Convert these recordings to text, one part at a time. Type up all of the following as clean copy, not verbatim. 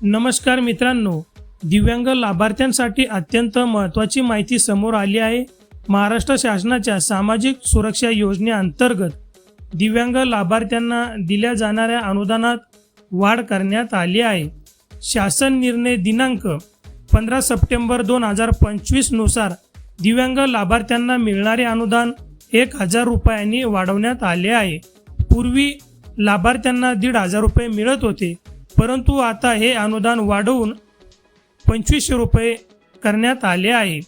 नमस्कार मित्रांनो, दिव्यांग लाभार्थ्यांसाठी अत्यंत महत्त्वाची माहिती समोर आली आहे। महाराष्ट्र शासनाच्या सामाजिक सुरक्षा योजनेअंतर्गत दिव्यांग लाभार्थ्यांना दिल्या जाणाऱ्या अनुदानात वाढ करण्यात आली आहे। शासन निर्णय दिनांक 15 सप्टेंबर 2025 नुसार दिव्यांग लाभार्थ्यांना मिळणारे अनुदान 1000 रुपयांनी वाढवण्यात आले आहे। पूर्वी लाभार्थ्यांना 1500 रुपये मिळत होते, परंतु आता हे अनुदान वाढवून 2500 रुपये करण्यात आले आहे।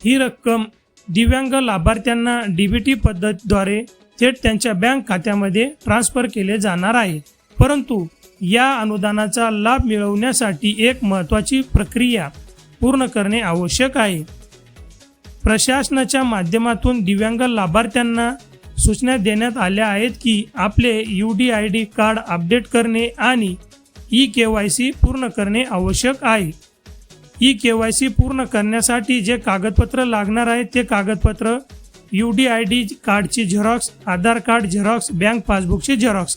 ही रक्कम दिव्यांग लाभार्थ्यांना डीबीटी पद्धतीद्वारे थेट त्यांच्या बँक खात्यामध्ये ट्रान्सफर केले जाणार आहे। परंतु या अनुदानाचा लाभ मिळवण्यासाठी एक महत्त्वाची प्रक्रिया पूर्ण करणे आवश्यक आहे। प्रशासनाच्या माध्यमातून दिव्यांग लाभार्थ्यांना सूचना देण्यात आल्या आहेत की आपले UDID कार्ड अपडेट करणे आणि eKYC पूर्ण करणे आवश्यक आहे। eKYC पूर्ण करण्यासाठी जे कागदपत्र लागणार आहे ते कागदपत्र UDID कार्डची झेरॉक्स, आधार कार्ड झेरॉक्स, बँक पासबुकची झेरॉक्स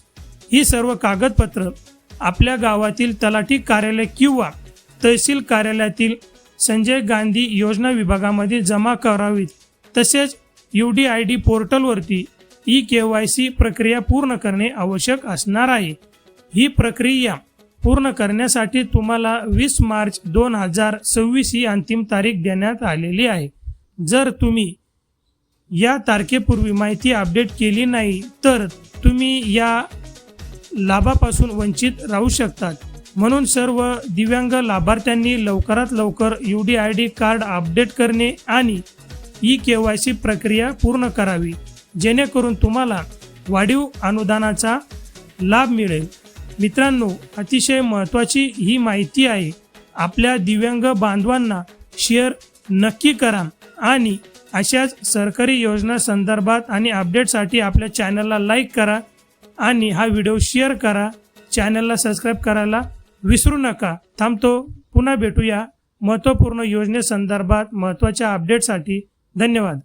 ही सर्व कागदपत्र आपल्या गावातील तलाठी कार्यालय किंवा तहसील कार्यालयातील संजय गांधी योजना विभागामध्ये जमा करावीत। तसेच UDID पोर्टलवरती eKYC प्रक्रिया पूर्ण करणे आवश्यक असणार आहे। ही प्रक्रिया पूर्ण करण्यासाठी तुम्हाला 20 मार्च 2026 ही अंतिम तारीख देण्यात आलेली आहे। जर तुम्ही या तारखेपूर्वी माहिती अपडेट केली नाही तर तुम्ही या लाभापासून वंचित राहू शकतात। म्हणून सर्व दिव्यांग लाभार्थ्यांनी लवकरात लवकर UDID कार्ड अपडेट करणे आणि eKYC प्रक्रिया पूर्ण करावी, जेणेकरून तुम्हाला वाढीव अनुदानाचा लाभ मिळेल। मित्रांनो, अतिशय महत्त्वाची ही माहिती आहे। आपल्या दिव्यांग बांधवांना शेअर नक्की करा आणि अशाच सरकारी योजना संदर्भात आणि अपडेटसाठी आपल्या चॅनलला लाईक करा आणि हा व्हिडिओ शेअर करा। चॅनलला सबस्क्राईब करायला विसरू नका। थांबतो, पुन्हा भेटूया महत्त्वपूर्ण योजनेसंदर्भात महत्त्वाच्या अपडेटसाठी। धन्यवाद।